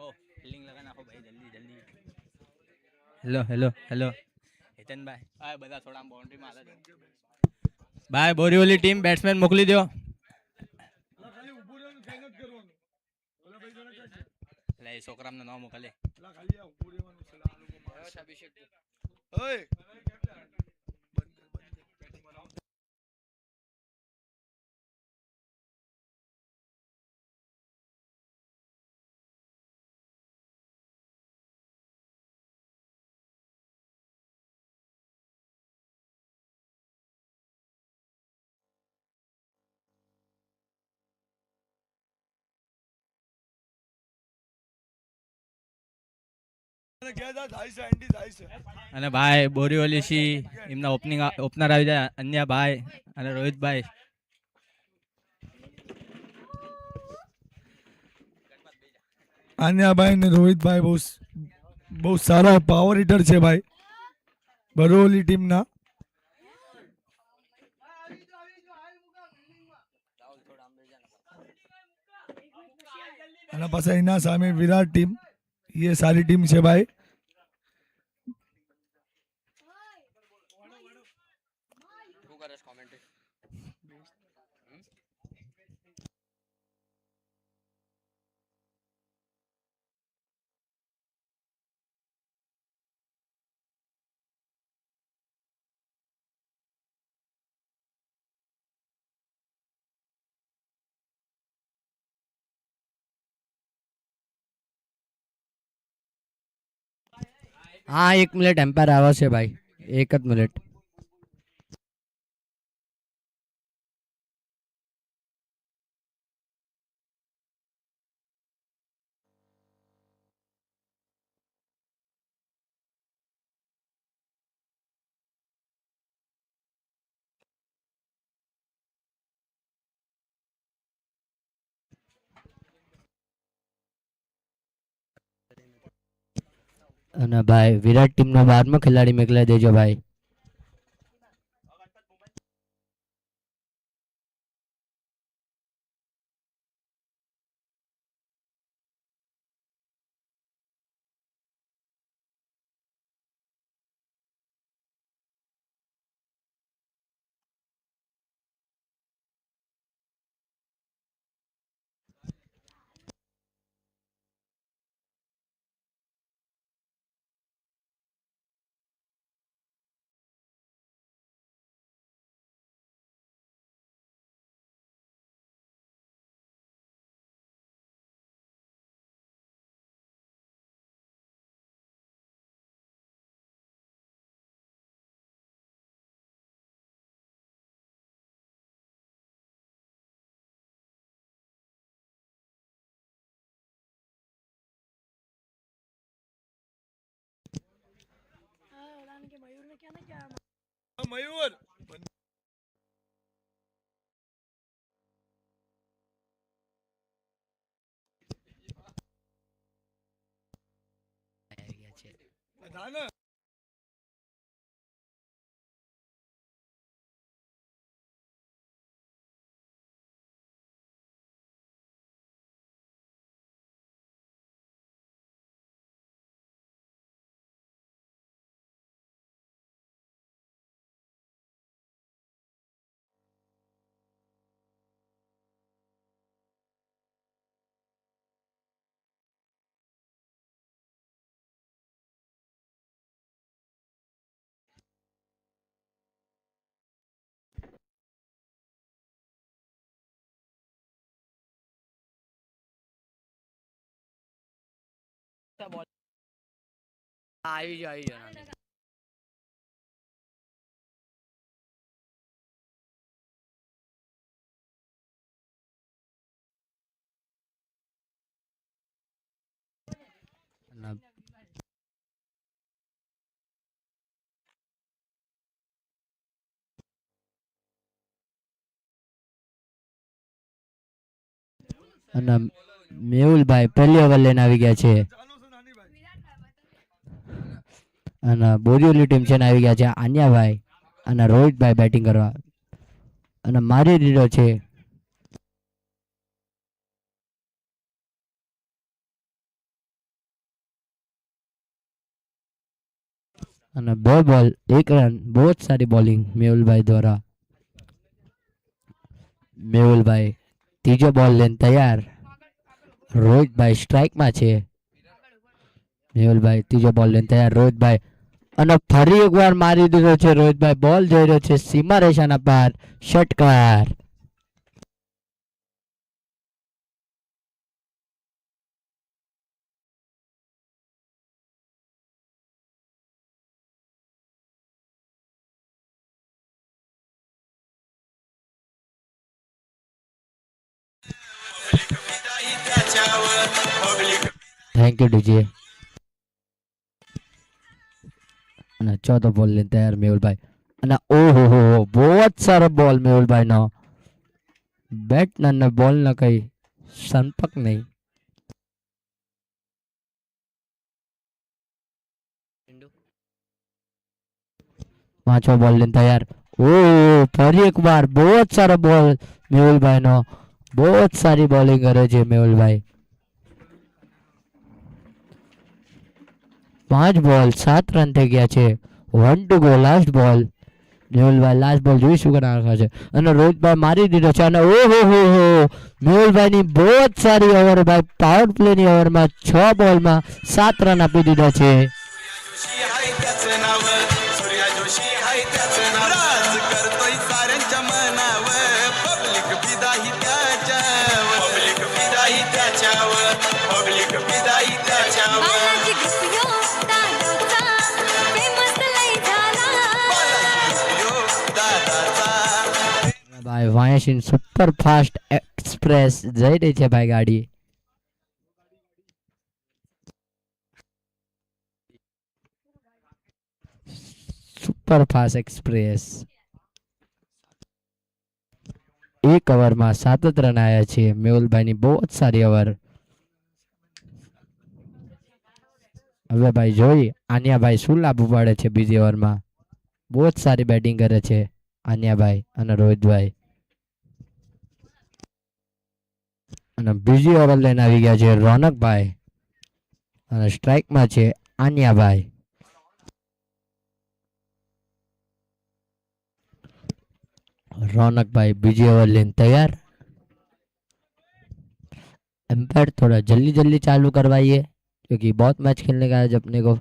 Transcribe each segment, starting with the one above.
ओ fielding लगा नाखो भाई जल्दी जल्दी. હેલો હેલો હેલો હિતનભાઈ આ બધા થોડા બાઉન્ડ્રી માં હાલે છે ભાઈ બોરીવલી ટીમ બેટ્સમેન મોકલી દો એટલે એ છોકરાને ન મોકલે અને ભાઈ બોરીવલી સી એમના ઓપનર આવી જાય અન્ય ભાઈ અને રોહિતભાઈ આન્યાભાઈ ને રોહિતભાઈ બહુ સારા પાવર હિટર છે ભાઈ બરોલી ટીમના. અને પછી એના સામે વિરાટ ટીમ એ સારી ટીમ છે ભાઈ. હા 1 મિનિટ એમ્પાયર આવે છે ભાઈ 1 જ મિનિટ. અને ભાઈ વિરાટ ટીમનો 12મો ખેલાડી મોકલી દેજો ભાઈ. મયુર આવી જાઓ. અને મેહુલભાઈ પહેલી ઓવર લઈને આવી ગયા છે. અને બોરીવલી ટીમ છે ને આવી ગયા છે આન્યાભાઈ અને રોહિતભાઈ બેટિંગ કરવા અને મારી દીધો છે. અને 2 બોલ 1 રન. બહુ જ સારી બોલિંગ મેહુલભાઈ દ્વારા. મેહુલભાઈ ત્રીજો બોલ લઈને તૈયાર. રોહિતભાઈ સ્ટ્રાઇકમાં છે. મેહુલભાઈ ત્રીજો બોલ લઈને તૈયાર. રોહિતભાઈ અને ફરી એકવાર મારી દીધો છે રોહિતભાઈ. બોલ જઈ રહ્યો છે સીમા રેખાના પાર. ષટકાર. Thank you DJ. અને ચોથો બોલ લઈને તૈયાર મેહુલભાઈ. અને ઓહો હો બહુ જ સારો બોલ મેહુલભાઈનો. બેટ ને બોલ ને કઈ સંપર્ક નહીં. પાંચમો બોલ લઈને તૈયાર. ઓહ ફરી એક વાર બહુ જ સારો બોલ મેહુલભાઈનો. બહુ જ સારી બોલિંગ કરે છે મેહુલભાઈ. 5 બોલ 7 રન થઈ ગયા છે. 1 to go લાસ્ટ બોલ. મેહુલભાઈ લાસ્ટ બોલ જોઈશું કે નાખે છે. અને રોહિતભાઈ મારી દીધો છે. અને ઓહો હો મેહુલભાઈ ની બહુ જ સારી ઓવર ભાઈ. પાવર પ્લે ની ઓવરમાં 6 બોલમાં 7 રન આપી દીધા છે. ભાઈ વાયસીન સુપર ફાસ્ટ એક્સપ્રેસ જઈ રહી છે ભાઈ ગાડી. Super fast express. 1 ઓવરમાં 7 રન આવ્યા છે. મેહુલભાઈની બહુ જ સારી ઓવર. હવે ભાઈ જોઈ આન્યાભાઈ શું લાભ પડે છે બીજી ઓવરમાં. બહુ જ સારી બેટિંગ કરે છે આન્યાભાઈ અને રોહિતભાઈ. અને બીજી ઓવર લઈને આવી ગયા છે રોનકભાઈ. અને સ્ટ્રાઇકમાં છે આન્યાભાઈ. रौनक बीजी ओवर लेने तैयार. एम्पायर थोड़ा जल्दी जल्दी चालू करवाइए क्योंकि बहुत मैच खेलने का है आज अपने को.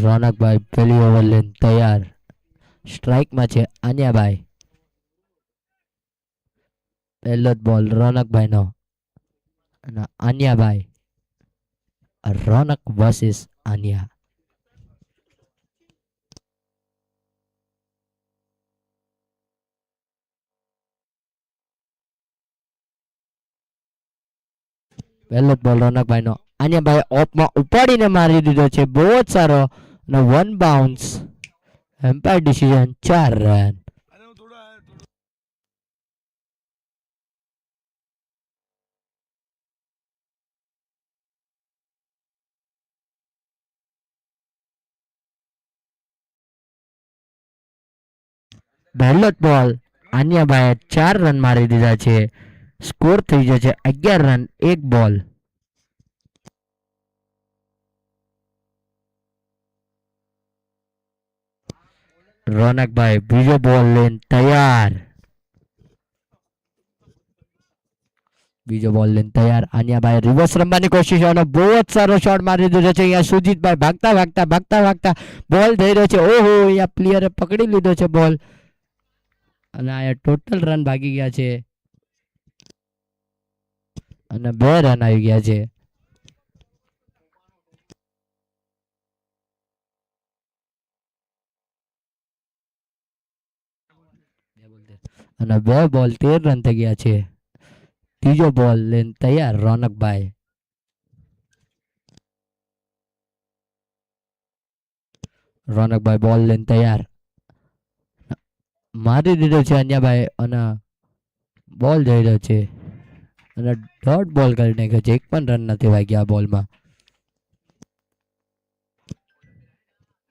रौनक भाई पहली ओवर लेने तैयार. स्ट्राइक में छे आन्या भाई. पहलो बॉल रौनक भाई नो અને આન્યા ભાઈ. રોનક વર્સિસ આન્યા. પહેલો બોલ રોનકભાઈ નો. આન્યા ભાઈ ઓફમાં ઉપાડીને મારી દીધો છે. બહુ જ સારો અને 1 બાઉન્સ. Umpire decision 4 run. પહેલો જ બોલ આન્યાભાઈએ 4 રન મારી દીધા છે. સ્કોર થઈ ગયો છે 11 રન 1 બોલ. રોનકભાઈ બીજો બોલ લઈને તૈયાર. બીજો બોલ લઈને તૈયાર. આન્યાભાઈ રિવર્સ રમવાની કોશિશ અને બહુ જ સારો શોટ મારી દીધો છે. અહીંયા સુજીતભાઈ ભાગતા ભાગતા ભાગતા ભાગતા બોલ થઈ રહ્યો છે. ઓહો અહીંયા પ્લેયરે પકડી લીધો છે બોલ અને આ ટોટલ રન ભાગી ગયા છે અને 2 રન આવી ગયા છે. અને 2 બોલ 13 રન થઈ ગયા છે. ત્રીજો બોલ લઈને તૈયાર રોનકભાઈ. રોનકભાઈ બોલ લઈને તૈયાર. મારી દીધો છે અન્યાભાઈ અને બોલ જઈ રહ્યો છે અને ડોટ બોલ કરી નાખ્યો છે. 1 પણ રન નથી વાગ્યા બોલમાં.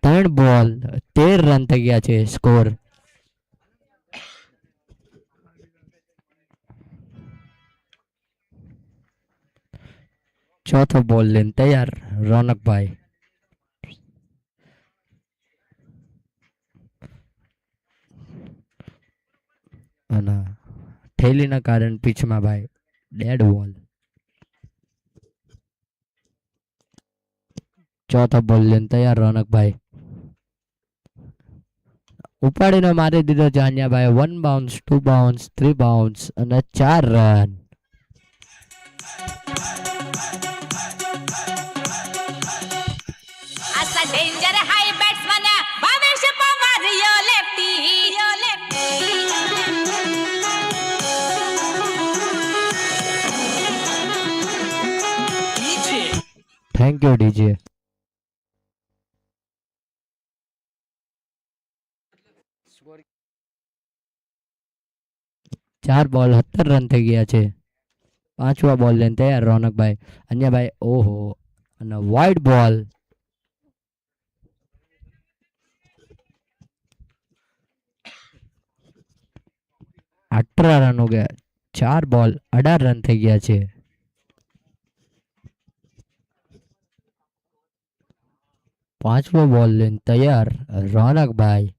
3 બોલ 13 રન થઈ ગયા છે સ્કોર. ચોથો બોલ લઈને તૈયાર રોનકભાઈ. અને ઠેલીના કારણે પીચમાં ભાઈ ડેડ બોલ. ચોથો બોલ લઈને તૈયાર રોનકભાઈ. ઉપાડીને મારી દીધો જાન્યાભાઈ. 1 બાઉન્સ, 2 બાઉન્સ, 3 બાઉન્સ અને 4 રન. असा danger hi batsman Bhavesh Pawar yo lefty thank you DJ. ચાર બોલ 17 રન થઈ ગયા છે. પાંચમા બોલ લઈને તૈયાર રોનકભાઈ. અન્યભાઈ ઓહો અને વાઇડ બોલ. 18 રન હો ગયા. 4 બોલ 18 રન થઈ ગયા છે. પાંચમો બોલ લઈને તૈયાર રોનકભાઈ.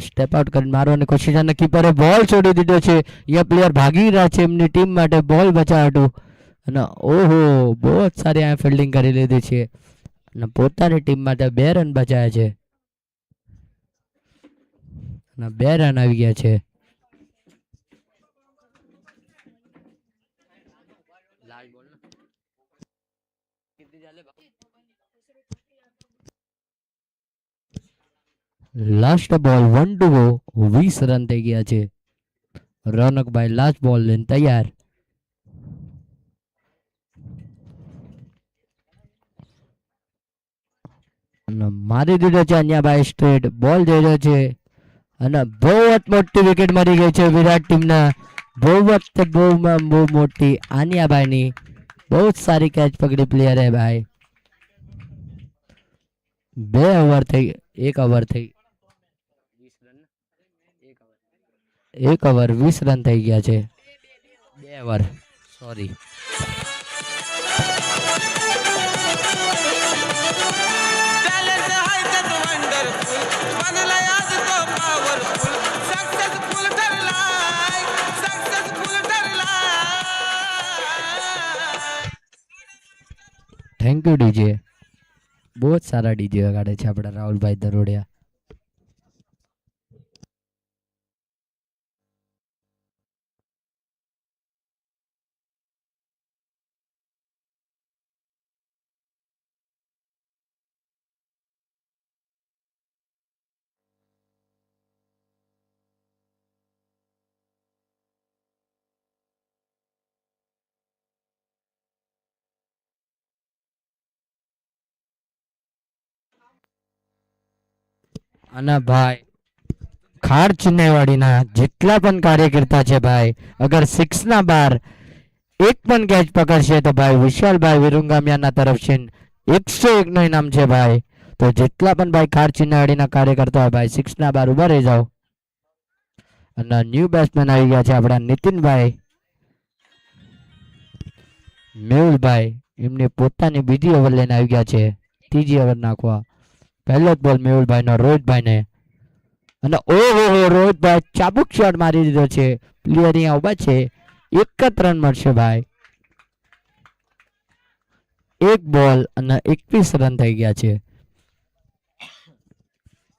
સ્ટેપ આઉટ કરીને મારવાની કોશિશ અને કીપરે બોલ છોડી દીધો છે. એ પ્લેયર ભાગી રહ્યા છે એમની ટીમ માટે બોલ બચાવટું. અને ઓહો બહુ જ સારી આ ફિલ્ડિંગ કરી લીધી છે અને પોતાની ટીમ માટે 2 રન બચાવ્યા છે અને 2 રન આવી ગયા છે. Last ball 1 to go. 20 run થઈ ગયા છે. રોનકભાઈ લાસ્ટ બોલ લઈને તૈયાર. અને મારી દીધો છે અન્યાભાઈ સ્ટ્રેટ બોલ જઈ રહ્યો છે અને બહુ જ મોટી વિકેટ મરી ગઈ છે વિરાટ ટીમના. બહુ મોટી આન્યાભાઈની બહુ જ સારી કેચ પકડી પ્લેયર હે ભાઈ. 2 ઓવર થઈ 1 ઓવર થઈ 1 ઓવર 20 રન થઈ ગયા છે. 2 over sorry. Thank you DJ. બહુ જ સારા ડીજે વગાડે છે આપણા રાહુલભાઈ દરોડિયા. અને ભાઈ ખાર ચિન્નાઈવાડીના જેટલા પણ કાર્યકર્તા છે ભાઈ, અગર 6 ના બાર એક પણ કેચ પકડશે તો ભાઈ વિશાલભાઈ વિરુંગામિયાના તરફથી 101 નો ઇનામ છે ભાઈ. તો જેટલા પણ ભાઈ ખાર ચિન્નાઈવાડીના કાર્યકર્તા હોય ભાઈ 6 ના બાર ઉભા રહી જાઓ. અને ન્યૂ બેટ્સમેન આવી ગયા છે આપણા નીતિનભાઈ મેહુલભાઈ. એમની પોતાની બીજી ઓવર લઈને આવી ગયા છે, ત્રીજી ઓવર નાખવા. પહેલો જ બોલ મેહુલભાઈ નો રોહિતભાઈ ને. અને ઓહો રોહિતભાઈ ચાબુક શોટ મારી દીધો છે. પ્લેયર અહીંયા ઉભા છે. 1 જ રન મળશે ભાઈ. 1 બોલ અને 21 રન થઈ ગયા છે.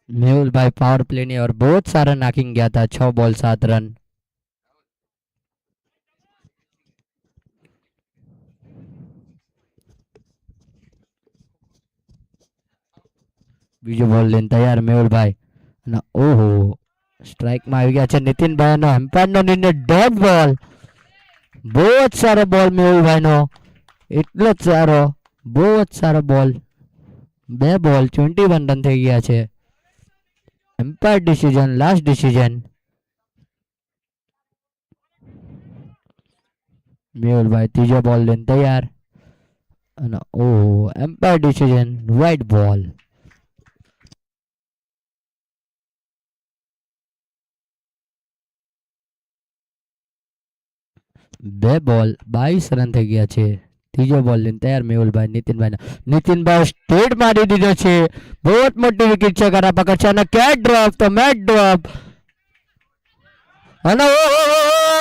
મેહુલભાઈ પાવર પ્લે ની ઓવર બહુ જ સારા નાખી ગયા હતા. 6 બોલ 7 રન. બીજો બોલ લઈને તૈયાર મેહુલભાઈ. અને ઓહો સ્ટ્રાઇકમાં આવી ગયા છે નીતિનભાઈ નો એમ્પાયર નો નિર્ણય. ડોટ બોલ. બહુ જ સારો બોલ મેહુલભાઈ નો, એટલો જ સારો, બહુ જ સારો બોલ. 2 બોલ 21 રન થઈ ગયા છે. Umpire decision, last decision. મેહુલભાઈ ત્રીજો બોલ લઈને તૈયાર. અને ઓહો એમ્પાયર ડિસિઝન, વાઇડ બોલ. બે બોલ 22 રન થઈ ગયા છે. ત્રીજો બોલ લઈને તૈયાર મેહુલભાઈ નીતિનભાઈ સ્ટેટ મારી દીધો છે. બહુ જ મોટી વિકેટ છે. કરા પકડ છે અને કેટ ડ્રોપ તો મેચ ડ્રોપ અને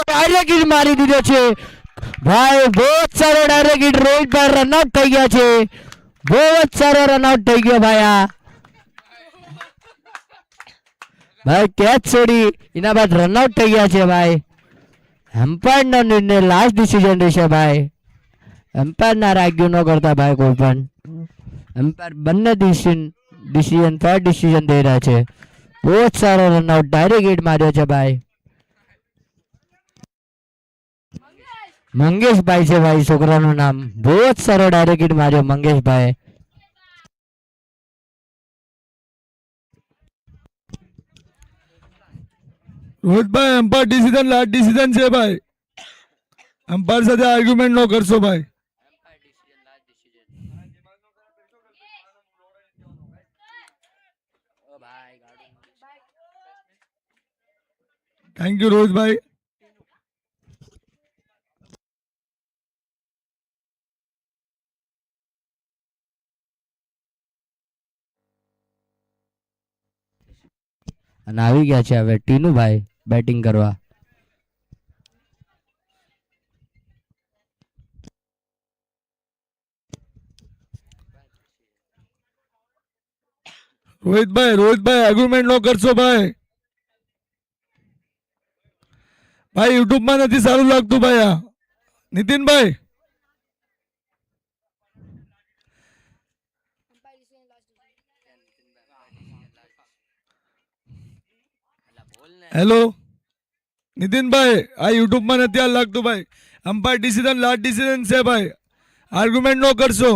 ડાયરેક્ટ હિટ મારી દીધો છે ભાઈ. બહુ જ સારો ડાયરેક્ટ હિટ. રોહિતભાઈ રનઆઉટ થઈ ગયા છે. બહુ જ સારો રનઆઉટ થઈ ગયો ભાઈ. આ ભાઈ કેચ છોડી એના બાદ રનઆઉટ થઈ ગયા છે ભાઈ. એમ્પાયર નો નિર્ણય લાસ્ટ ડિસિઝન રહેશે ભાઈ. એમ્પાયર ના રાગ્યું ન કરતા ભાઈ કોઈ પણ. એમ્પાયર બંને ડિસિઝન ફેર ડિસિઝન દઈ રહ્યા છે. બહુ જ સારો રનઆઉટ ડાયરેક્ટ હિટ માર્યો છે ભાઈ. મંગેશભાઈ છે ભાઈ છોકરાનું નામ. બહુ જ સારો ડાયરેક્ટ હિટ માર્યો મંગેશભાઈ. રોહિતભાઈ એમ્પાયર ડિસિઝન લાસ્ટ ડિસિઝન છે ભાઈ. એમ્પાયર સાથે આર્ગ્યુમેન્ટ ન કરશો ભાઈ. થેન્ક યુ રોહિતભાઈ. અને આવી ગયા છે હવે ટીનુભાઈ બેટિંગ કરવા. રોહિતભાઈ આર્ગ્યુમેન્ટ ન કરશો ભાઈ. ભાઈ યુટ્યુબ માં નથી સારું લાગતું ભાઈ. આ નીતિનભાઈ હેલો નીતિનભાઈ આ યુટ્યુબ માં નથી હાલ લાગતું ભાઈ. એમ્પાયર ડિસિઝન લાસ્ટ ડિસિઝન છે ભાઈ. આર્ગ્યુમેન્ટ ન કરશો.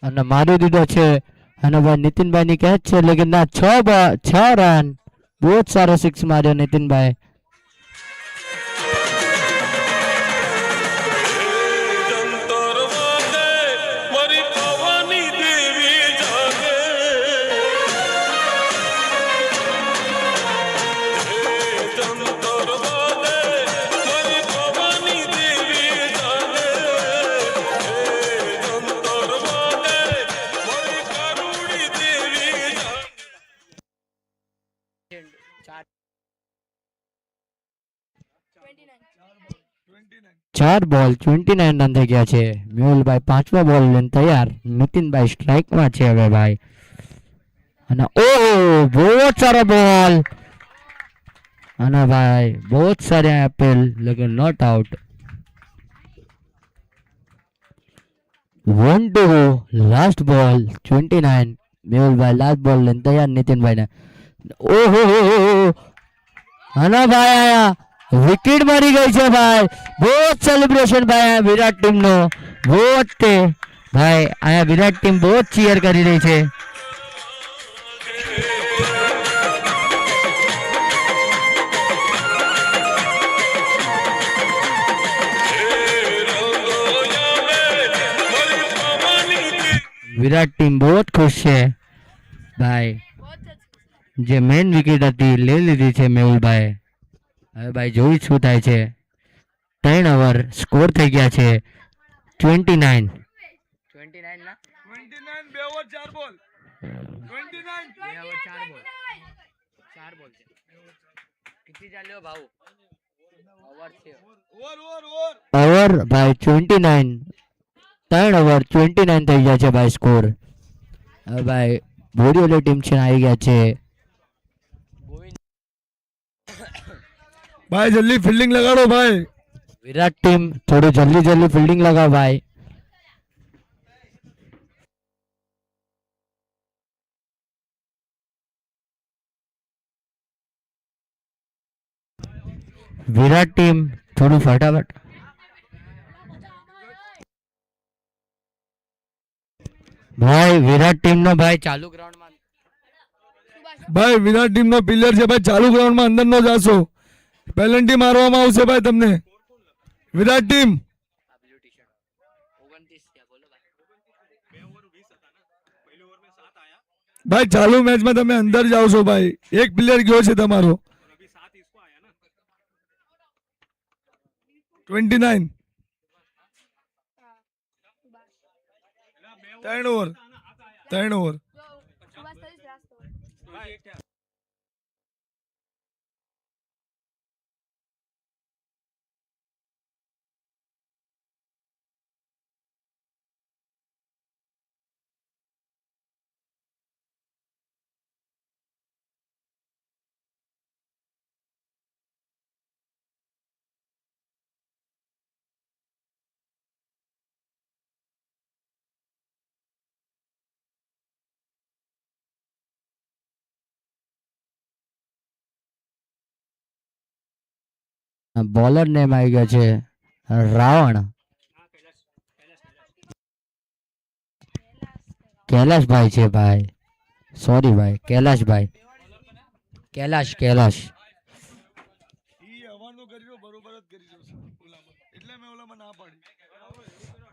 અને મારી દીધો છે અને ભાઈ નીતિનભાઈ ની કેચ છે લેકિન ના 6 રન. બહુ જ સારો સિક્સ માર્યો નીતિનભાઈ. ચાર બોલ 29 રન થઈ ગયા છે. મેહુલભાઈ પાંચમા બોલ લઈને તૈયાર. નીતિનભાઈ સ્ટ્રાઇકમાં છે હવે ભાઈ. અને ઓહો બહુ જ સારો બોલ અને ભાઈ બહુ જ સારી અપીલ લેકિન નોટ આઉટ. 1-2 લાસ્ટ બોલ 29. મેહુલભાઈ લાસ્ટ બોલ લઈને તૈયાર નીતિનભાઈ ને. ઓહો અને ભાઈ આયા વિકેટ મારી ગઈ છે ભાઈ. બહુ જ સેલિબ્રેશન ભાઈ વિરાટ ટીમ નો. બહુ જ ભાઈ આયા વિરાટ ટીમ બહુ જ ચીયર કરી રહી છે. વિરાટ ટીમ બહુ જ ખુશ છે ભાઈ. જે મેઇન વિકેટ હતી લઈ લીધી છે મેહુલભાઈ. હવે ભાઈ જોઈ શું થાય છે. 3 ઓવર સ્કોર થઈ ગયા છે 29 ના 29 બે ઓવર 4 બોલ 29 ઓવર ભાઈ 29. 3 ઓવર 29 થઈ ગયા છે ભાઈ સ્કોર. હવે ભાઈ બોરીવલી ટીમ છે આવી ગયા છે. ભાઈ જલ્દી ફિલ્ડિંગ લગાડો ભાઈ. વિરાટ ટીમ થોડું જલ્દી ફિલ્ડિંગ લગાવ ભાઈ. વિરાટ ટીમ થોડું ફટાફટ. ભાઈ વિરાટ ટીમ નો ભાઈ ચાલુ ગ્રાઉન્ડમાં ભાઈ વિરાટ ટીમ નો પ્લેયર છે ભાઈ, ચાલુ ગ્રાઉન્ડમાં અંદર નો જાશો, પેનલ્ટી મારવામાં આવશે ભાઈ તમને. વિરાટ ટીમ ભાઈ ચાલુ મેચમાં તમે અંદર જાઓ છો ભાઈ, એક પ્લેયર ગયો છે તમારો. 29 3 ઓવર 3 ઓવર. બોલર નેમ આવી ગયો છે રાવણ. કૈલાશભાઈ છે ભાઈ, સોરી ભાઈ, કૈલાશભાઈ, કૈલાશ કૈલાશ.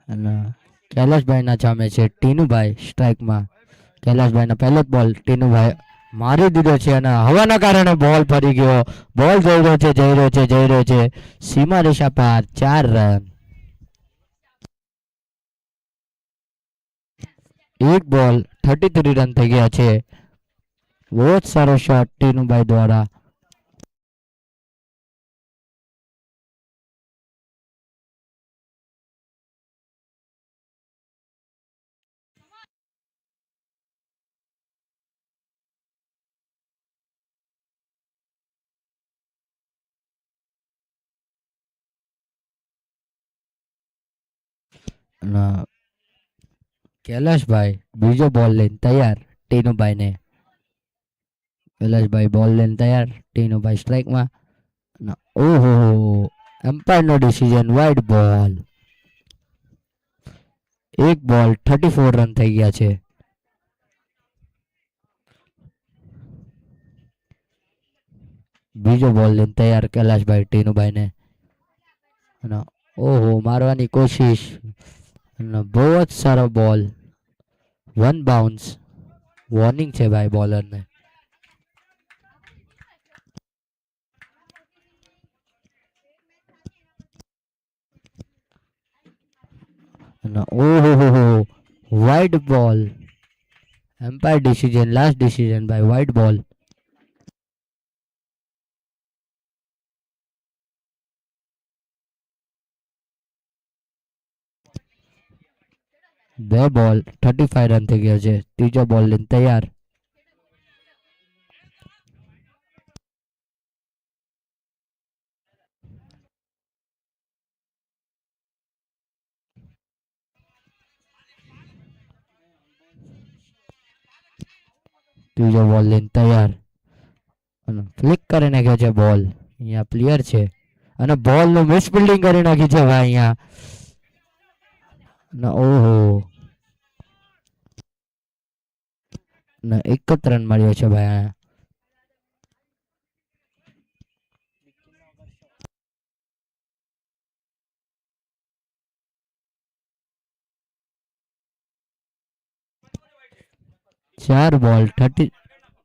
અને કૈલાશભાઈ ના સામે છે ટીનુભાઈ સ્ટ્રાઇકમાં. કૈલાશભાઈ ના પહેલો જ બોલ ટીનુભાઈ મારી દીધો છે અને હવાના કારણે બોલ ફરી ગયો. બોલ જઈ રહ્યો છે, જઈ રહ્યો છે, જઈ રહ્યો છે સીમા રેખા પાર. 4 રન. એક બોલ 33 રન થઈ ગયા છે. બહુ જ સારો શોટ ટીનુભાઈ દ્વારા. અને કૈલાશભાઈ બીજો બોલ લઈને તૈયાર ટીનુભાઈ ને. કૈલાશભાઈ બોલ લઈને તૈયાર, ટીનુભાઈ સ્ટ્રાઇકમાં. ઓહો, એમ્પાયર નો ડિસિઝન, વાઇડ બોલ. એક બોલ 34 રન થઈ ગયા છે. બીજો બોલ લઈને તૈયાર કૈલાશભાઈ ટીનુભાઈ ને. અને ઓહો, મારવાની કોશિશ. બહુ જ સારો બોલ, 1 બાઉન્સ. વોર્નિંગ છે ભાઈ બોલરને. ઓહો, wide ball. Umpire decision, last decision ભાઈ, વાઇડ બોલ. બે બોલ 35 રન થઈ ગયો છે. ત્રીજો બોલ લઈને તૈયાર. ત્રીજો બોલ લઈને તૈયાર અને ફ્લિક કરી નાખ્યો છે બોલ. અહીંયા પ્લેયર છે અને બોલ નું મિસ ફિલ્ડિંગ કરી નાખી છે ભાઈ અહીંયા. ઓહો, એક જ રન મળ્યો છે ભાઈ અહીંયા. ચાર બોલ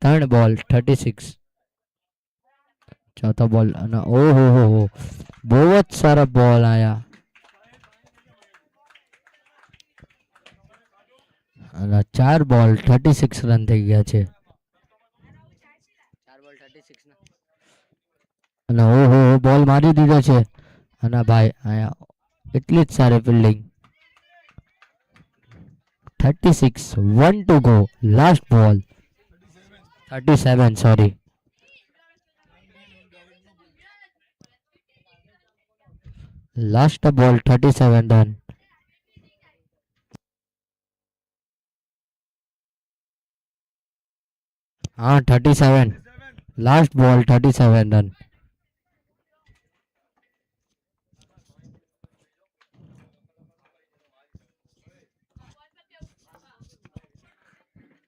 3 બોલ 36. ચોથો બોલ અને ઓહો, બહુ જ સારા બોલ આયા. અને 4 બોલ 36 રન થઈ ગયા છે. અને ઓહો, બોલ મારી દીધો છે. અને ભાઈ આયા એટલી જ સારી fielding. 36, 1 to go. Last ball. 37, sorry. Last ball 37 run. हाँ 37. Last ball 37 run.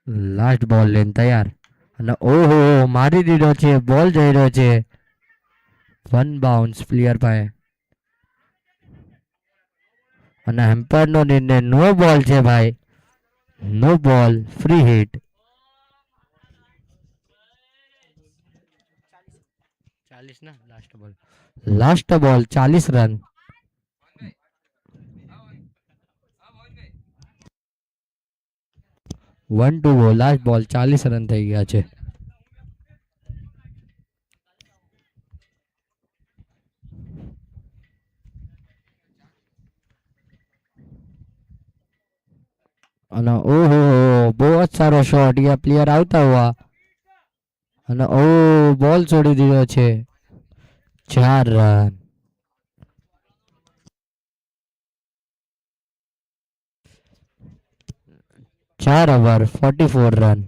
Last ball લઈને તૈયાર અને ઓહો મારી દીધો છે બોલ જઈ રહ્યો છે 1 બાઉન્સ પ્લેયર પાસે અને હેમ્પર નો નિર્ણય નો બોલ છે ભાઈ નો બોલ ફ્રી હિટ 40 ના લાસ્ટ બોલ 40 રન 1-2 લાસ્ટ બોલ 40 રન થઈ ગયા છે અને ओहो बहुत सारो शॉट ये प्लेयर આવતા हुआ અને ઓ બોલ છોડી દીધો છે 4 રન 4 ઓવર 44 રન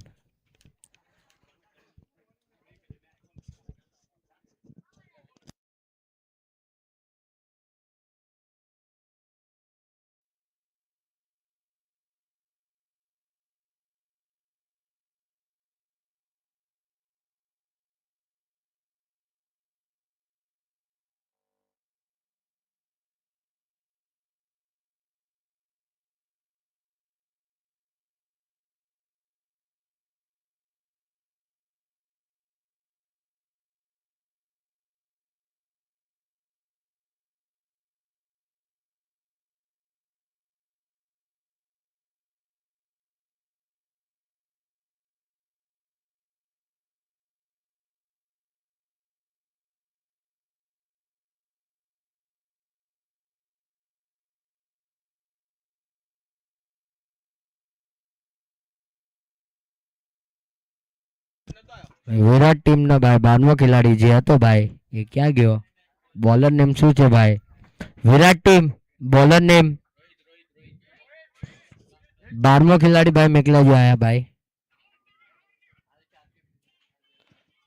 વિરાટ ટીમ નો ભાઈ 12મો ખેલાડી જે હતો ભાઈ એ ક્યાં ગયો બોલર નેમ શું છે ભાઈ વિરાટ ટીમ બોલર નેમ 12મો ખેલાડી ભાઈ મેકલા જો આયા ભાઈ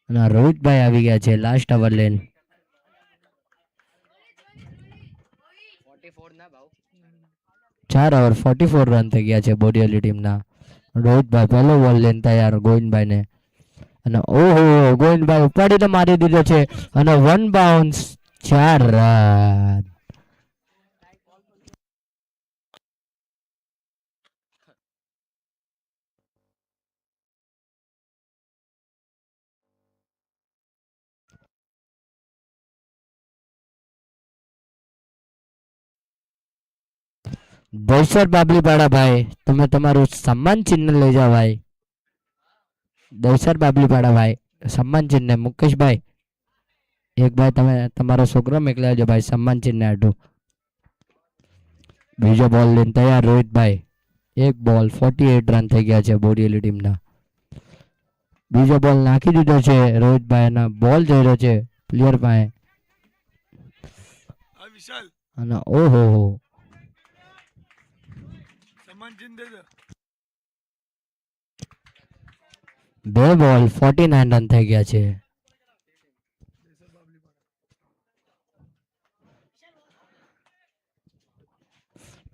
અને રોહિતભાઈ આવી ગયા છે લાસ્ટ ઓવર લેન 4 ઓવર 44 રન થઈ ગયા છે બોરીવલી ટીમના રોહિતભાઈ પહેલો બોલ લઈને તૈયાર ગોવિંદભાઈ ને અને ઓહો ગોવિંદભાઈ ઉપાડીને મારી દીધો છે અને 1 બાઉન્સ 4 રન દૈસર બાબલીપાડા ભાઈ તમે તમારું સન્માન ચિહ્ન લઈ જાઓ ભાઈ દૈસર બાબલીપાડા ભાઈ સન્માન ચિહ્ન મુકેશભાઈ એક ભાઈ તમે તમારો છોકરો મોકલાવજો ભાઈ સન્માન ચિહ્ન આટું બીજો બોલ લઈને તૈયાર રોહિતભાઈ એક બોલ 48 રન થઈ ગયા છે બોરીવલી ટીમના બીજો બોલ નાખી દીધો છે રોહિતભાઈ અને બોલ જઈ રહ્યો છે પ્લેયર પાસે અને ઓહો બે બોલ 49 રન થઈ ગયા છે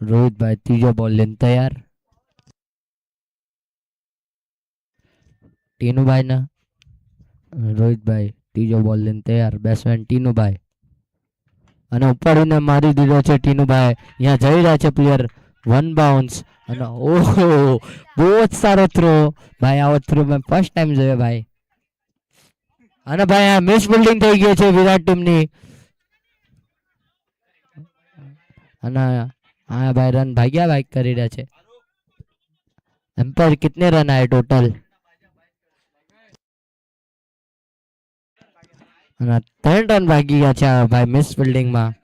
રોહિતભાઈ ત્રીજો બોલ લઈને તૈયાર ટીનુભાઈ ના રોહિતભાઈ ત્રીજો બોલ લઈને તૈયાર બેટ્સમેન ટીનુભાઈ અને ઉપાડીને મારી દીધો છે ટીનુભાઈ અહીંયા જઈ રહ્યા છે પ્લેયર 1 બાઉન્સ અને ઓહો બહુ જ સારો થ્રો ભાઈ આવો થ્રો મેં ફર્સ્ટ ટાઈમ જોયો ભાઈ અને ભાઈ આ મિસ ફિલ્ડિંગ થઈ ગઈ છે વિરાટ ટીમની અને હા ભાઈ રન ભાગ્યા ભાઈ કરી રહ્યા છે એમ્પાયર कितने रन आए टोटल અને 3 રન ભાગી ગયા છે આ ભાઈ મિસ ફિલ્ડિંગ માં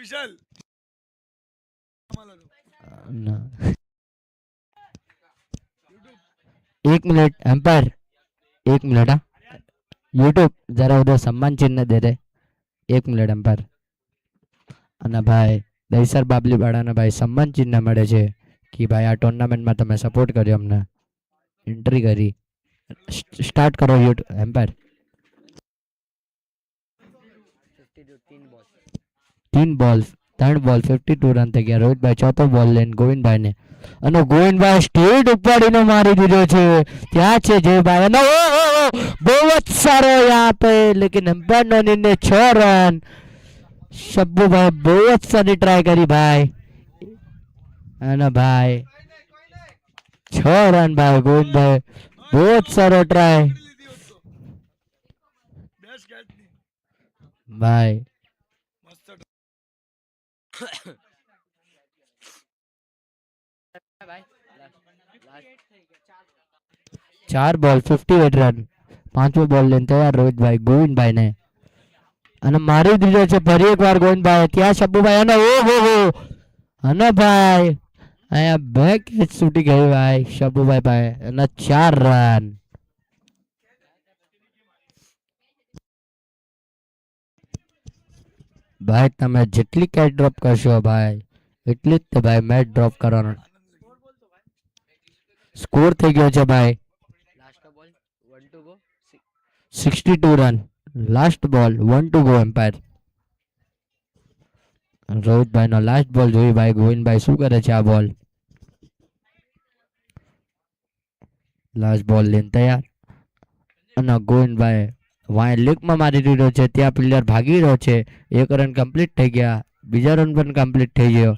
વિશાલ 1 मिनट एम्पायर 1 मिनट हाँ यूट्यूब जरा उधर सम्मान चिन्ह दे दे 1 मिनट एम्पायर અને ભાઈ દૈસર બાબલીવાડાને ભાઈ સન્માન ચિહ્ન મળે છે કે ભાઈ આ ટુર્નામેન્ટમાં તમે સપોર્ટ કર્યો અમને એન્ટ્રી કરી સ્ટાર્ટ કરો યુટ્યુબ એમ્પાયર ત્રણ બોલ 52 રન થઈ ગયા. રોહિતભાઈ ચોથો બોલ લઈને ગોવિંદભાઈને, અને ગોવિંદભાઈ સ્ટેટ ઉપાડીને મારી દીધો છે. ત્યાં છે જયભાઈ, અને બહુ જ સારો યહાં पे, लेकिन अंपायर નો નિર્ણય 6 રન. શબ્બુભાઈ બહુ જ સારી ટ્રાય કરી ભાઈ, અને ભાઈ 6 રન ભાઈ. ગોવિંદભાઈ બહુ જ સારો ટ્રાય ભાઈ. ચાર બોલ 58 રન. પાંચમો બોલ લઈને તૈયાર રોહિતભાઈ ગોવિંદભાઈ ને, અને મારી દીધો છે ફરી એકવાર ગોવિંદભાઈ. ત્યાં શબ્બુભાઈ, અને ઓહો, અને ભાઈ અહીંયા 2 કેચ છૂટી ગઈ ભાઈ શબ્બુભાઈ ભાઈ, અને 4 રન. ભાઈ તમે જેટલી કેચ ડ્રોપ કરશો ભાઈ એટલી જ તે ભાઈ મેચ ડ્રોપ કરવાનો. સ્કોર થઈ ગયો છે ભાઈ 62 run. Last ball 1 to go umpire. રોહિતભાઈ નો લાસ્ટ બોલ જોઈ ભાઈ ગોવિંદભાઈ શું કરે છે આ બોલ. લાસ્ટ બોલ લઈને તૈયાર, અને ગોવિંદભાઈ વાય લીગમાં મારી દીધો છે. ત્યાં પ્લેયર ભાગી રહ્યો છે. 1 રન કમ્પ્લીટ થઈ ગયા, બીજા રન પણ કમ્પ્લીટ થઈ ગયો,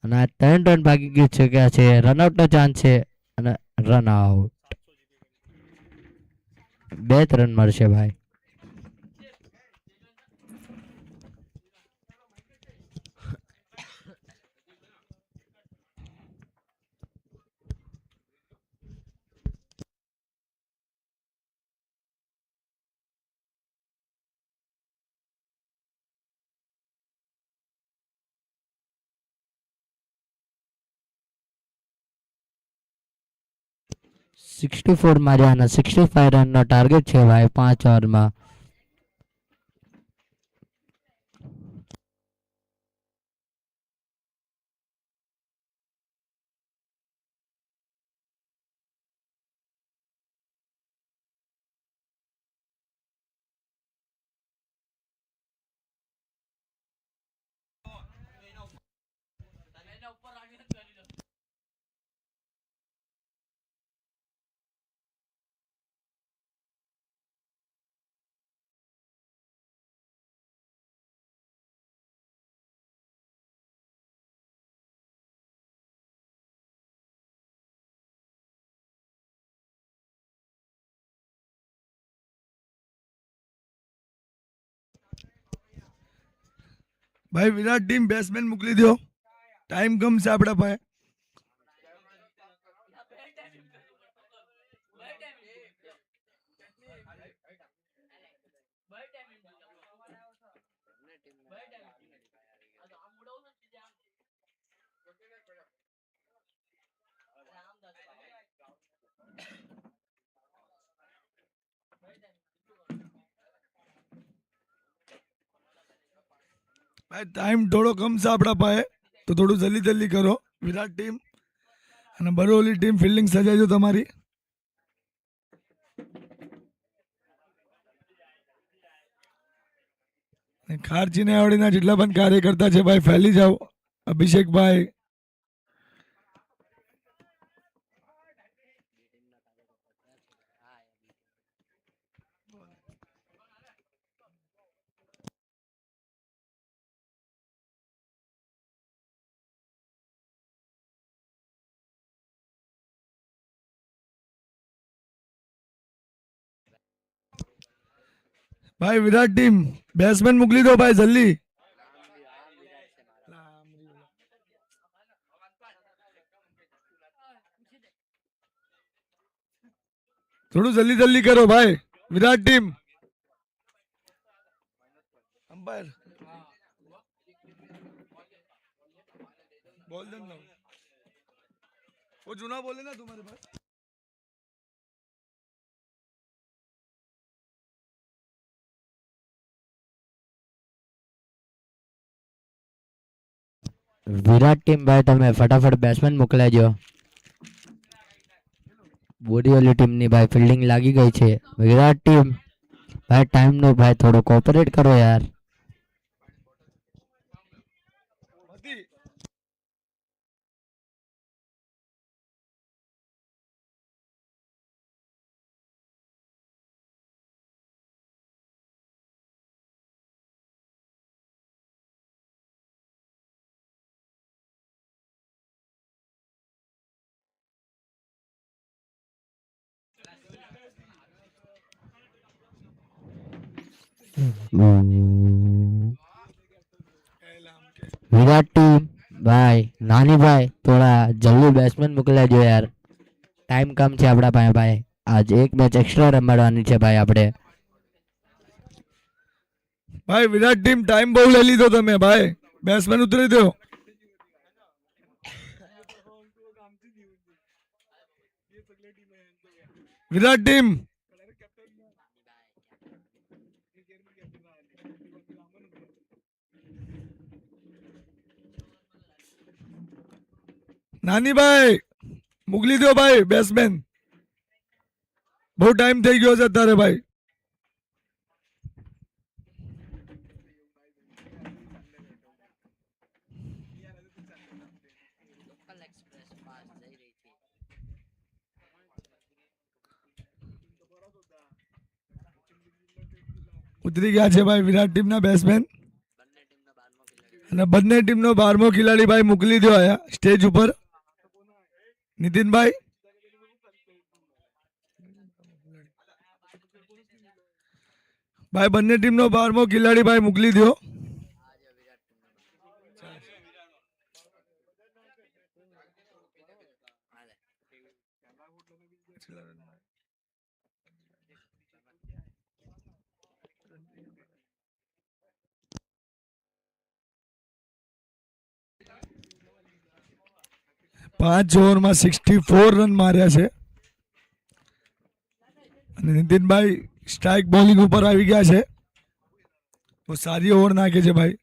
અને આ 3 રન ભાગી ગયું છે. ક્યાં છે રનઆઉટ નો ચાન્સ છે, અને રન આઉટ. 2 રન મળશે ભાઈ. $64 માર્યા, અને 65 રન નો ટાર્ગેટ છે ભાઈ 5 ઓવરમાં. ભાઈ વિરાટ ટીમ બેટ્સમેન મોકલી દો, ટાઈમ કમ છે આપણા પાસે. ભાઈ ટાઈમ થોડો કમ છે આપણા પાસે, તો થોડું જલ્દી જલ્દી કરો. વિરાટ ટીમ અને બરોલી ટીમ ફિલ્ડિંગ સજાજો તમારી. ખારચીને આવડીના જેટલા પણ કાર્યકર્તા છે ભાઈ ફેલી જાઓ. અભિષેકભાઈ, ભાઈ વિરાટ ટીમ બેટ્સમેન મોકલી દો ભાઈ જલ્દી. થોડું જલ્દી જલ્દી કરો ભાઈ વિરાટ ટીમ. अंपायर बोल देना, वो चुना बोले ना तुम्हारे पास. વિરાટ ટીમ ભાઈ તમે ફટાફટ બેટ્સમેન મોકલાજો. બોડીવાલી ટીમની ભાઈ ફિલ્ડિંગ લાગી ગઈ છે. વિરાટ ટીમ ભાઈ ટાઈમનો ભાઈ થોડો કોઓપરેટ કરો યાર. વિરાટ ટીમ ભાઈ નાની ભાઈ થોડા જલ્દી બેટ્સમેન મોકલાજો યાર, ટાઈમ કમ છે આપણા પાસે ભાઈ, આજ એક મેચ એક્સ્ટ્રા રમાડવાની છે ભાઈ આપણે. ભાઈ વિરાટ ટીમ ટાઈમ બહુ લઈ લીધો તમે ભાઈ, બેટ્સમેન ઉતરી દો. વિરાટ ટીમ નાની ભાઈ મોકલી દો ભાઈ બેટ્સમેન, બહુ ટાઈમ થઈ ગયો છે અત્યારે ભાઈ. ઉતરી ગયા છે ભાઈ વિરાટ ટીમના બેટ્સમેન, અને બંને ટીમનો 12મો ખેલાડી ભાઈ મોકલી દો આયા સ્ટેજ ઉપર. નીતિનભાઈ ભાઈ બંને ટીમનો 12મો ખેલાડી ભાઈ મોકલી દો. પાંચ ઓવરમાં 64 રન માર્યા છે, અને નીતિનભાઈ સ્ટ્રાઇક બોલિંગ ઉપર આવી ગયા છે, બહુ સારી ઓવર નાખે છે ભાઈ.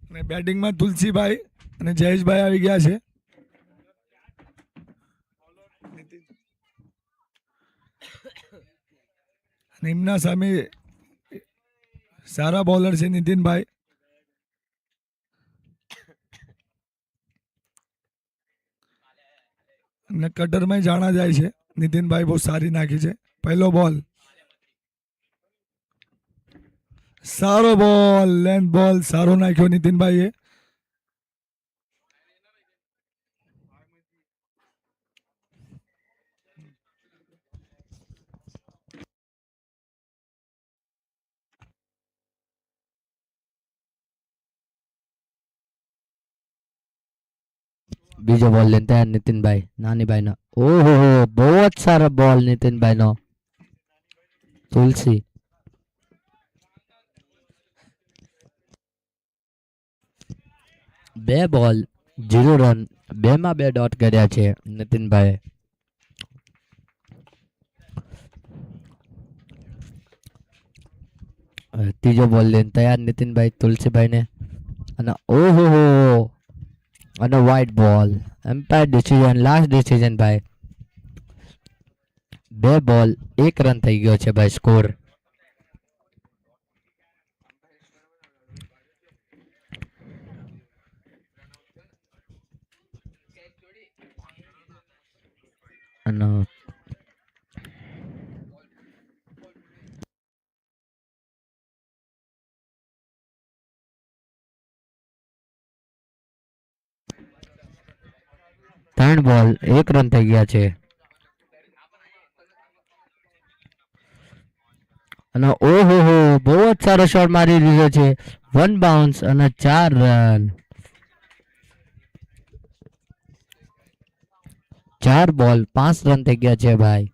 અને બેટિંગમાં તુલસીભાઈ અને જયેશભાઈ આવી ગયા છે. એમના સામે સારા બોલર છે નીતિનભાઈ. અને કટરમાં જાણા જાય છે, નીતિનભાઈ બહુ સારી નાખી છે. પહેલો બોલ સારો બોલ, લેન્થ બોલ સારો નાખ્યો નીતિનભાઈએ. બીજો બોલ લેને તૈયાર નીતિનભાઈ નાનીભાઈ નો. ઓહો બહુ જ સારો બોલ નીતિનભાઈ નો. તુલસી બે બોલ 0 રન, 2 માં 2 ડોટ કર્યા છે નીતિનભાઈ. ત્રીજો બોલ લઈને તૈયાર નીતિનભાઈ તુલસીભાઈ ને, અને ઓહો અને વ્હાઈટ બોલ. એમ્પાયર ડિસિઝન, લાસ્ટ ડિસિઝન ભાઈ. 2 બોલ 1 રન થઈ ગયો છે ભાઈ સ્કોર. અને ત્રણ બોલ 1 રન થઈ ગયા છે. અને ઓહો બહુ જ સારો શોટ મારી દીધો છે, 1 બાઉન્સ અને 4 રન. 4 બોલ 5 રન થઈ ગયા છે ભાઈ.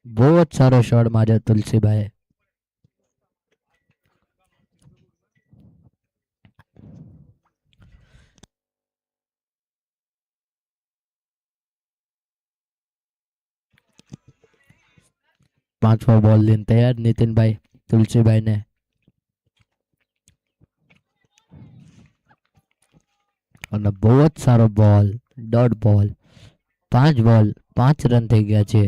બહુ જ સારો શોટ માર્યો તુલસીભાઈ. પાંચમો બોલ લઈને તૈયાર નીતિનભાઈ તુલસીભાઈ ને, અને બહુ જ સારો બોલ, ડોટ બોલ. 5 બોલ 5 રન થઈ ગયા છે.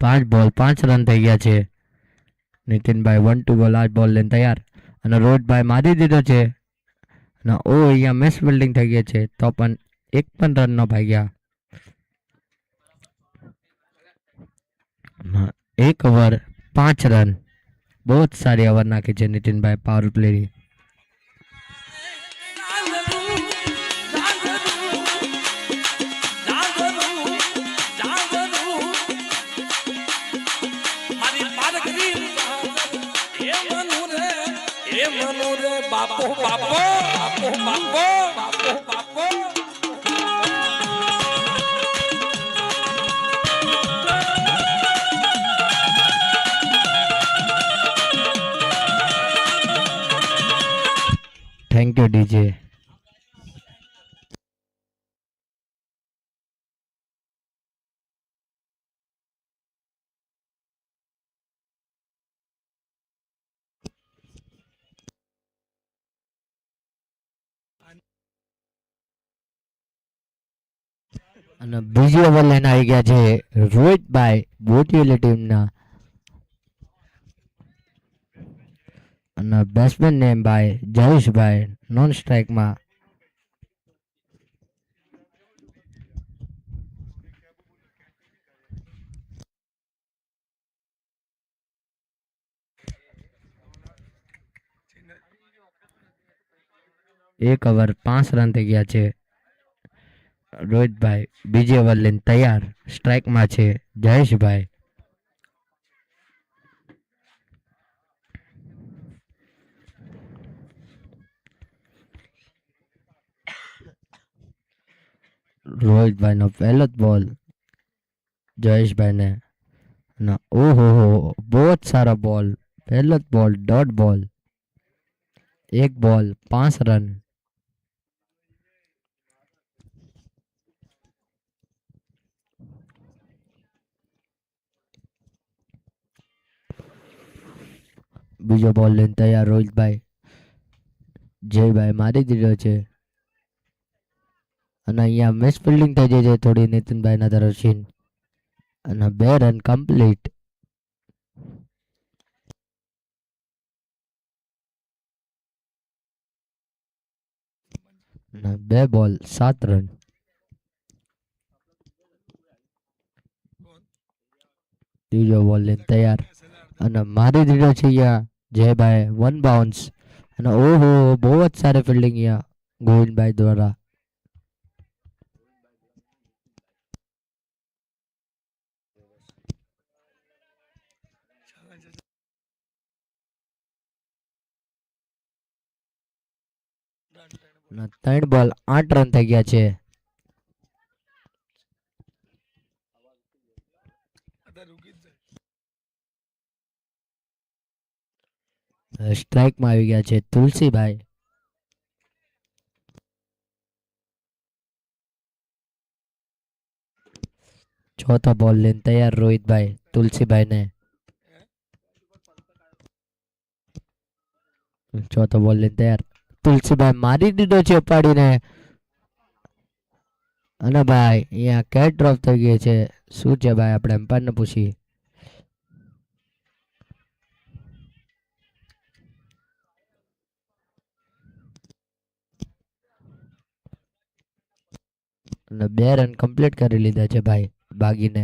પાંચ બોલ 5 રન થઈ ગયા છે. નીતિનભાઈ 1-2 બોલ, લાસ્ટ બોલ લઈને તૈયાર, અને રોહિતભાઈ મારી દીધો છે. અને ઓ અહીંયા મેચ ફિલ્ડિંગ થઈ ગઈ છે તો પણ એક પણ રન ન ભાગ્યા. અને 1 ઓવર 5 રન. બહુ જ સારી ઓવર નાખી છે નીતિનભાઈ પાવર પ્લેની. બાપો બાપો બાપો બાપો બાપો બાપો થેન્ક યુ ડીજે. અને બીજી ઓવર લઈને આવી ગયા છે રોહિતભાઈ બોટીવાલી ટીમના. અને બેટ્સમેન નેમ ભાઈ જયેશભાઈ નોન સ્ટ્રાઇકમાં. એક ઓવર 5 રન થઈ ગયા છે. રોહિતભાઈ બીજી ઓવર લઈને તૈયાર. સ્ટ્રાઇકમાં છે જયેશભાઈ. રોહિતભાઈનો પહેલો જ બોલ જયેશભાઈને. અને ઓહો બહુ જ સારો બોલ. પહેલો જ બોલ ડોટ બોલ. 1 બોલ 5 રન. બીજો બોલ લઈને તૈયાર રોહિતભાઈ. જયભાઈ મારી દીધો છે. અને અહીંયા મિસ ફિલ્ડિંગ થઈ જાય છે થોડી નીતિનભાઈના તરફથી. અને 2 રન કમ્પ્લીટ. અને 2 બોલ 7 રન. ત્રીજો બોલ લઈને તૈયાર. અને મારી દીધો છે અહીંયા જયભાઈ 1 બાઉન્સ. અને ઓહો બહુ જ સારી ફિલ્ડિંગ અહીંયા ગોવિંદભાઈ દ્વારા. અને 3 બોલ 8 રન થઈ ગયા છે. સ્ટ્રાઇકમાં આવી ગયા છે તુલસીભાઈ. ચોથો બોલ લઈને તૈયાર રોહિતભાઈ તુલસીભાઈને. ચોથો બોલ લઈને તૈયાર. તુલસીભાઈ મારી દીધો છે ઉપાડીને. અને ભાઈ અહીંયા કેચ ડ્રોપ થઈ ગઈ છે. શું છે ભાઈ આપણે એમ્પાયરને પૂછીએ. અને 2 રન કમ્પ્લીટ કરી લીધા છે ભાઈ ભાગીને.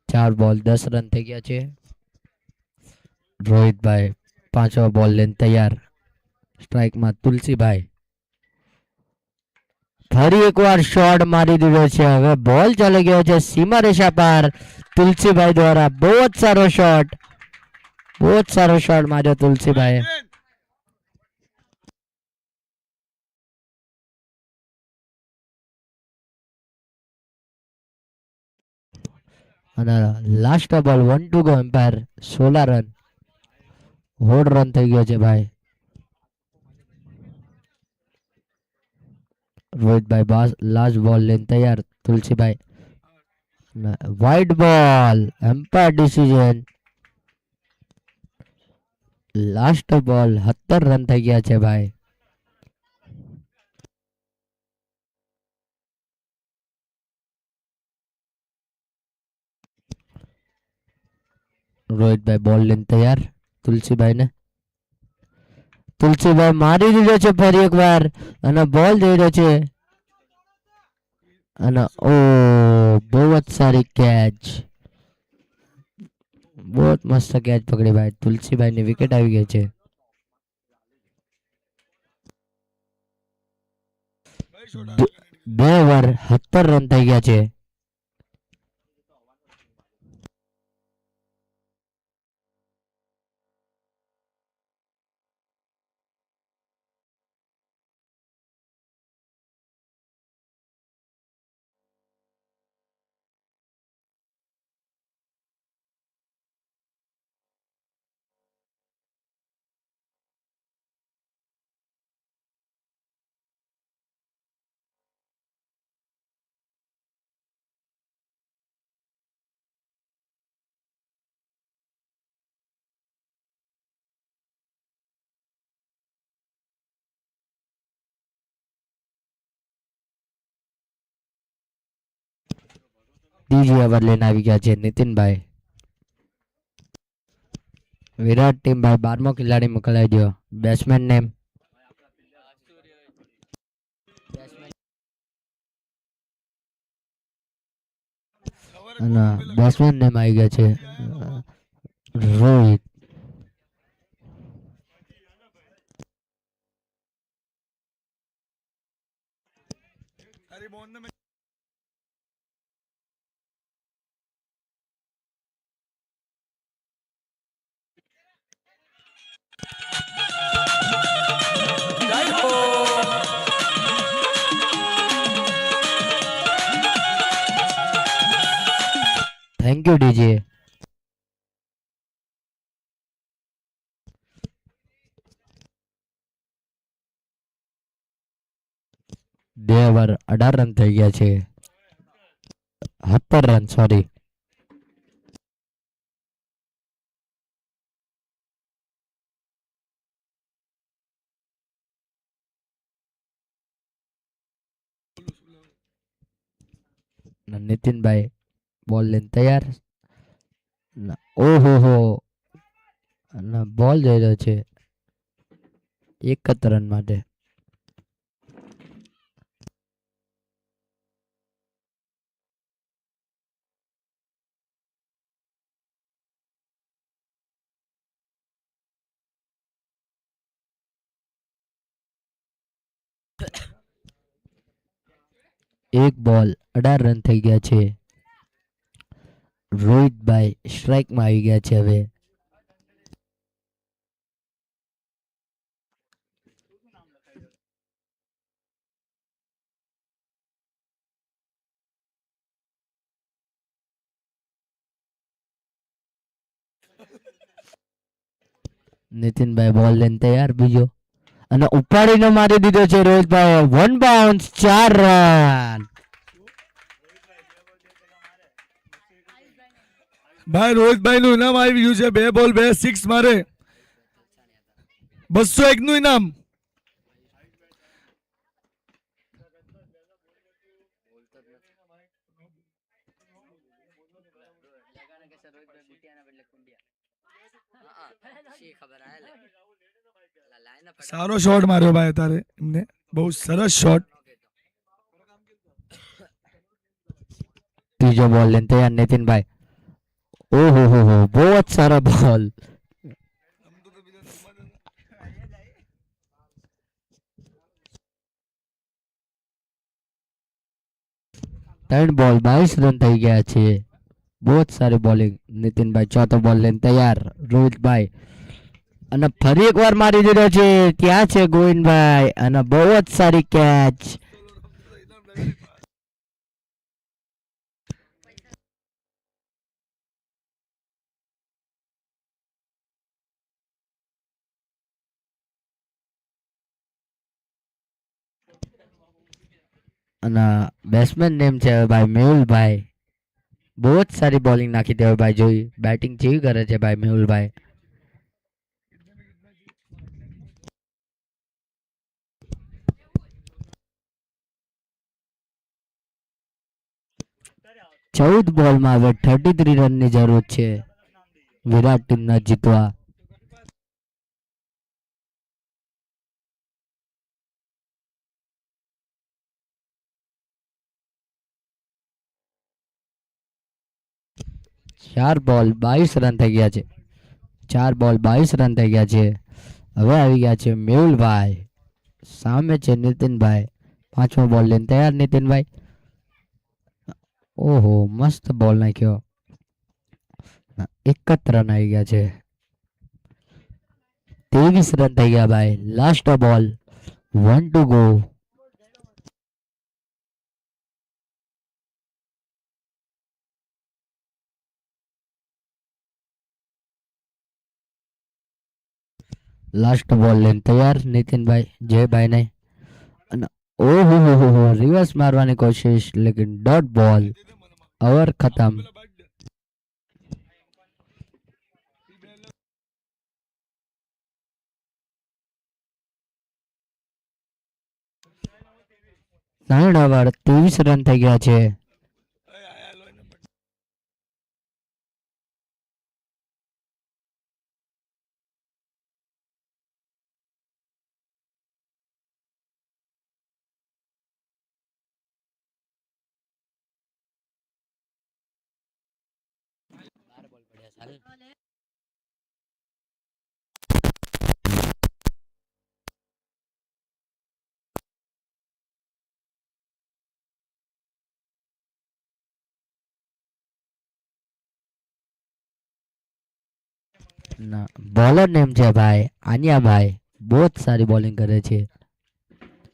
ચાર બોલ 10 રન થઈ ગયા છે. રોહિતભાઈ 5વો બોલ લઈને તૈયાર. સ્ટ્રાઇકમાં તુલસીભાઈ. ફરી એકવાર શોટ મારી દીધો છે. હવે બોલ ચાલી ગયો છે સીમા રેખા પાર. તુલસીભાઈ દ્વારા બહુ જ સારો શોટ. બહુ જ સારો શોટ માર્યો તુલસીભાઈ. અને last ball 1 to go umpire 16 run. હોડ રન થઈ ગયો છે ભાઈ. રોહિતભાઈ લાસ્ટ બોલ લઈને તૈયાર. તુલસીભાઈ wide ball umpire decision. Last ball 17 run થઈ ગયા છે ભાઈ. રોહિતભાઈ બોલ લઈને તૈયાર તુલસીભાઈને. તુલસીભાઈ મારી દીધો છે ફરી એકવાર અને બોલ જઈ રહ્યો છે અને ઓ બહુ જ સારી કેચ, બહુ જ મસ્ત કેચ પકડી ભાઈ. તુલસીભાઈની વિકેટ આવી ગઈ છે. બે ઓવર 70 રન થઈ ગયા છે. ત્રીજી ઓવર લઈને આવી ગયા છે નીતિનભાઈ. વિરાટ ટીમ ભાઈ 12મો ખેલાડી મોકલાઈ દો. બેટ્સમેન નેમ અને બેટ્સમેન નેમ આવી ગયા છે રોહિત. જય હો. Thank you DJ. બે ઓવર 18 રન થઈ ગયા છે. 70 રન સોરી. નીતિનભાઈ બોલ લઈને તૈયાર. ઓહો હો બોલ જઈ રહ્યો છે 71 રન માટે. એક બોલ 18 રન થઈ ગયા છે. રોહિતભાઈ સ્ટ્રાઇકમાં આવી ગયા છે હવે. નીતિનભાઈ બોલ લઈને તૈયાર બીજો અને ઉપાડીને મારી દીધો છે રોહિતભાઈ. 1 બાઉન્સ 4 રન. ભાઈ રોહિતભાઈ નું ઇનામ આવી ગયું છે. 2 બોલ 2 સિક્સ મારે 201 નું ઇનામ. સારો શોટ માર્યો ભાઈ તારે એમને, બહુ સરસ શોટ. ત્રીજો બોલ લઈને તૈયાર નીતિનભાઈ. ઓહો હો હો બહુ જ સારા બોલ. ત્રણ બોલ 22 રન થઈ ગયા છે. બહુ જ સારી બોલિંગ નીતિનભાઈ. ચોથો બોલ લઈને તૈયાર રોહિતભાઈ અને ફરી એકવાર મારી દીધો છે. ત્યાં છે ગોવિંદભાઈ અને બહુ જ સારી કેચ. અને બેટ્સમેન નેમ છે ભાઈ મેહુલભાઈ. બહુ જ સારી બોલિંગ નાખી દે ભાઈ. જોઈ બેટિંગ જેવી કરે છે ભાઈ મેહુલભાઈ. ચૌદ બોલમાં હવે 33 રનની જરૂર છે. વિરાટ ટીમના જીતવા. ચાર બોલ 22 રન થઈ ગયા છે. 4 બોલ 22 રન થઈ ગયા છે. હવે આવી ગયા છે મેહુલભાઈ, સામે છે નીતિનભાઈ. પાંચમો બોલ લઈને તૈયાર નીતિનભાઈ. ઓહો, મસ્ત બોલ નાખ્યો. 71 રન આવી ગયા છે. 23 રન થઈ ગયા ભાઈ. Last ball, 1 to go. Last ball લઈને તૈયાર નીતિનભાઈ, જયભાઈ ને. અને ઓહો, રિવર્સ મારવાની કોશિશ, લેકિન ડોટ બોલ. ઓવર ખતમ. ત્રણ ઓવર 23 રન થઈ ગયા છે. બોલર નેમ છે ભાઈ આન્યાભાઈ, બહુ જ સારી બોલિંગ કરે છે.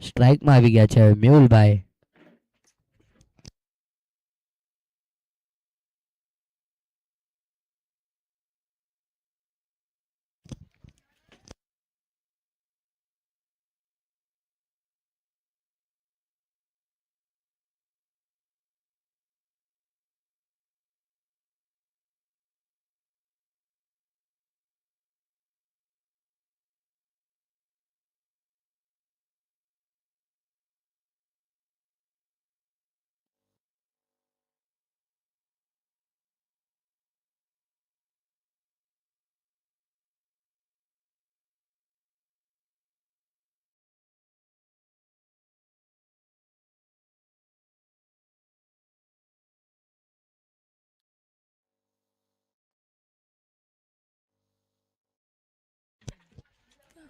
સ્ટ્રાઇકમાં આવી ગયા છે મેહુલભાઈ.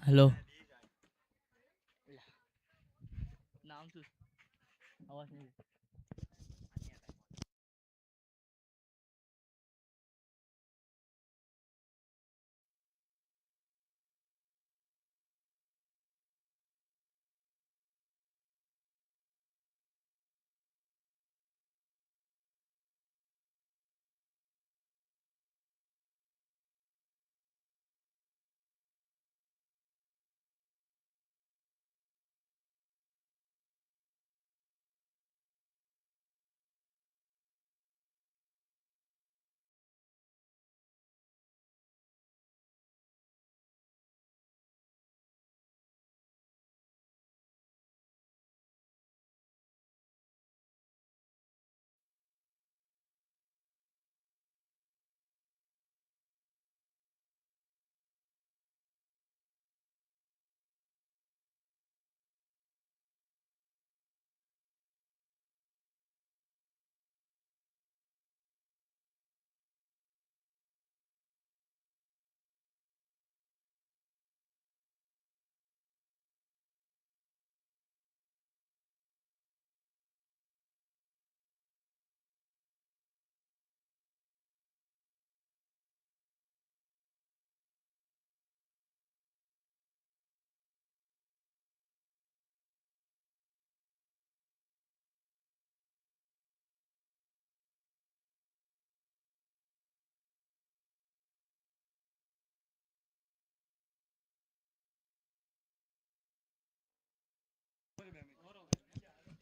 હેલો. નામ શું? અવાજ નહીં.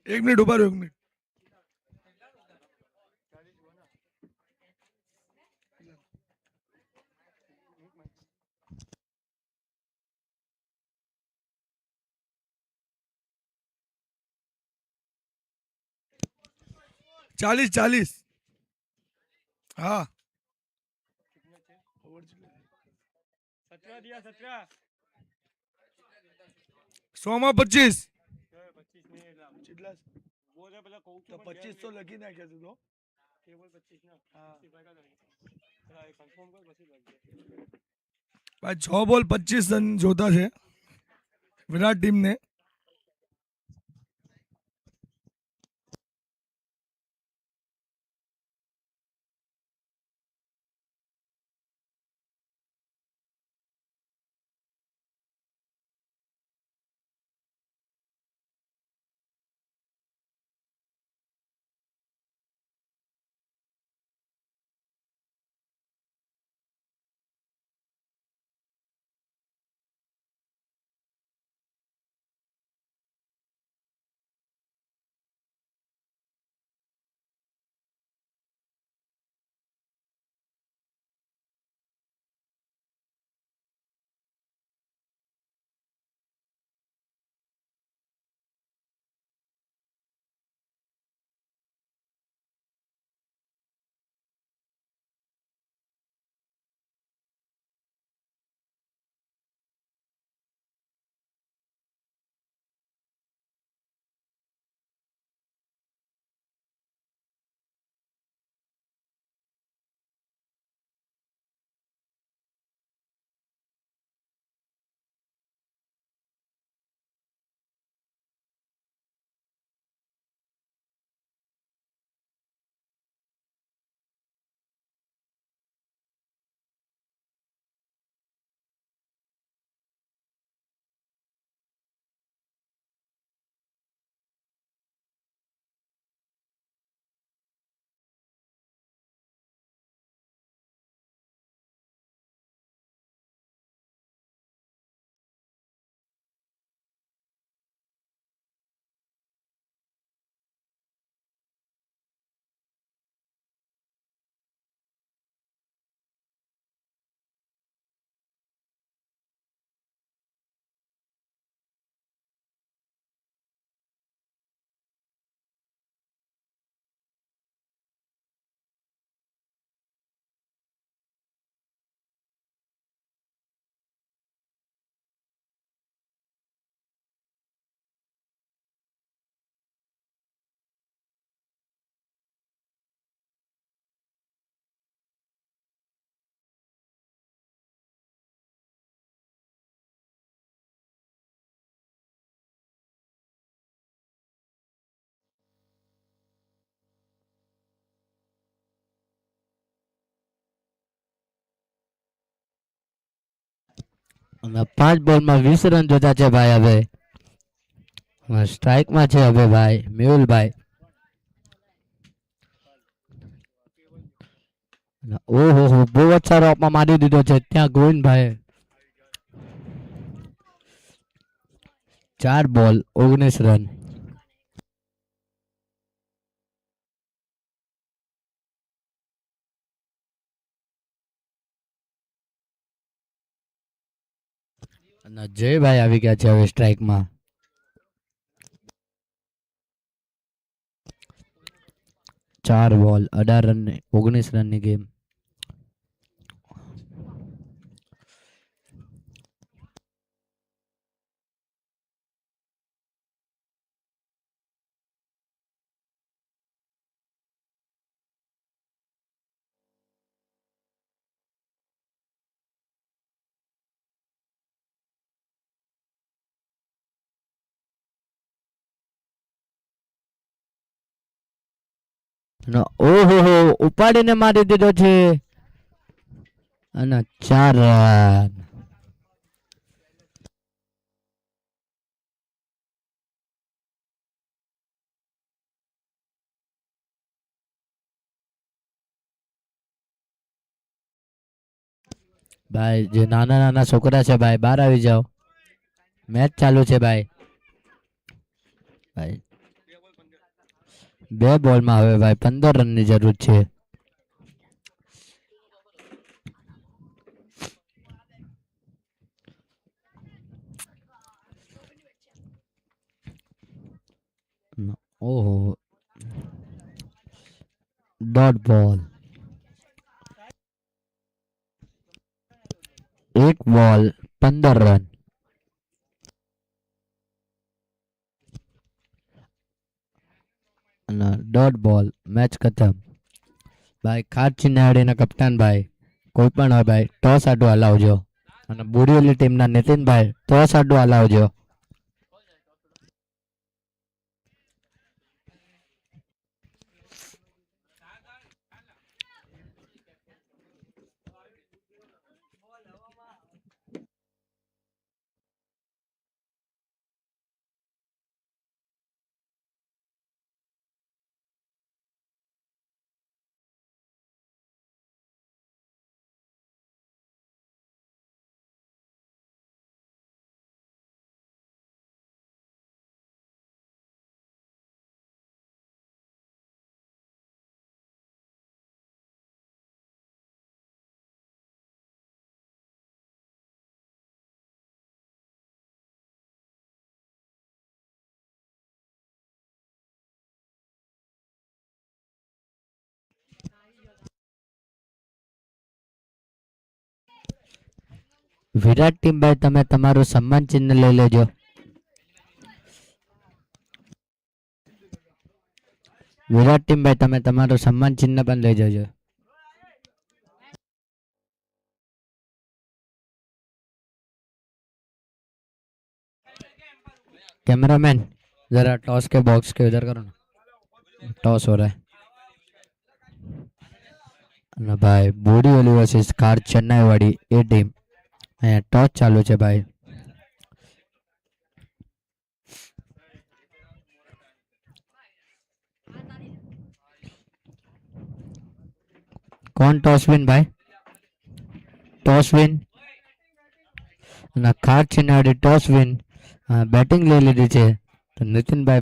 એક મિનિટ ઉભા રહ્યો, એક મિનિટ. ચાલીસ. હા, 100 માં 25. તો 25 તો લખી નાખ્યા તું તો. ભાઈ 6 બોલ 25 રન જોતા છે વિરાટ ટીમને. અને 5 બોલમાં 20 રન જોતા છે ભાઈ. હવે સ્ટ્રાઇકમાં છે હવે ભાઈ મેહુલભાઈ. ઓહો હો, બહુ જ સારો આપમાં મારી દીધો છે ત્યાં ગોવિંદભાઈ. 4 બોલ 19 રન. અને જયભાઈ આવી ગયા છે હવે સ્ટ્રાઇકમાં. 4 બોલ 18 રન 19 રનની ગેમ. ઓહો હો, ઉપાડીને મારી દીધો છે અને 4 રન. ભાઈ જે નાના નાના છોકરા છે ભાઈ બહાર આવી જાઓ, મેચ ચાલુ છે ભાઈ. ભાઈ 2 બોલમાં હવે ભાઈ 15 રનની જરૂર છે. ઓહો, ડોટ બોલ. 1 બોલ 15 રન. અને ડોટ બોલ મેચ ખતમ. ભાઈ ખાસ ચિનાડીના કપ્તાન ભાઈ કોઈ પણ હોય ભાઈ ટોસ આડું હલાવજો. અને બોરીવલી ટીમના નીતિનભાઈ ટોસ આડું હલાવજો. વિરાટ ટીમ ભાઈ તમે તમારું સન્માન ચિહ્ન લઈ લેજો. વિરાટ ટીમ ભાઈ તમે તમારું સન્માન ચિહ્ન પણ લઈ જજો. कैमरामैन जरा टॉस के बॉक्स के उधर करो ना. टॉस हो रहा है. અને ભાઈ બોરીવલી વર્સિસ કાર ચેન્નાઈ વાળી એ ટીમ અહીંયા ટોસ ચાલુ છે ભાઈ. કોણ ટોસ વિન ભાઈ? ટોસ વિન અને car Chennai toss win batting લઈ લીધી છે તો નીતિનભાઈ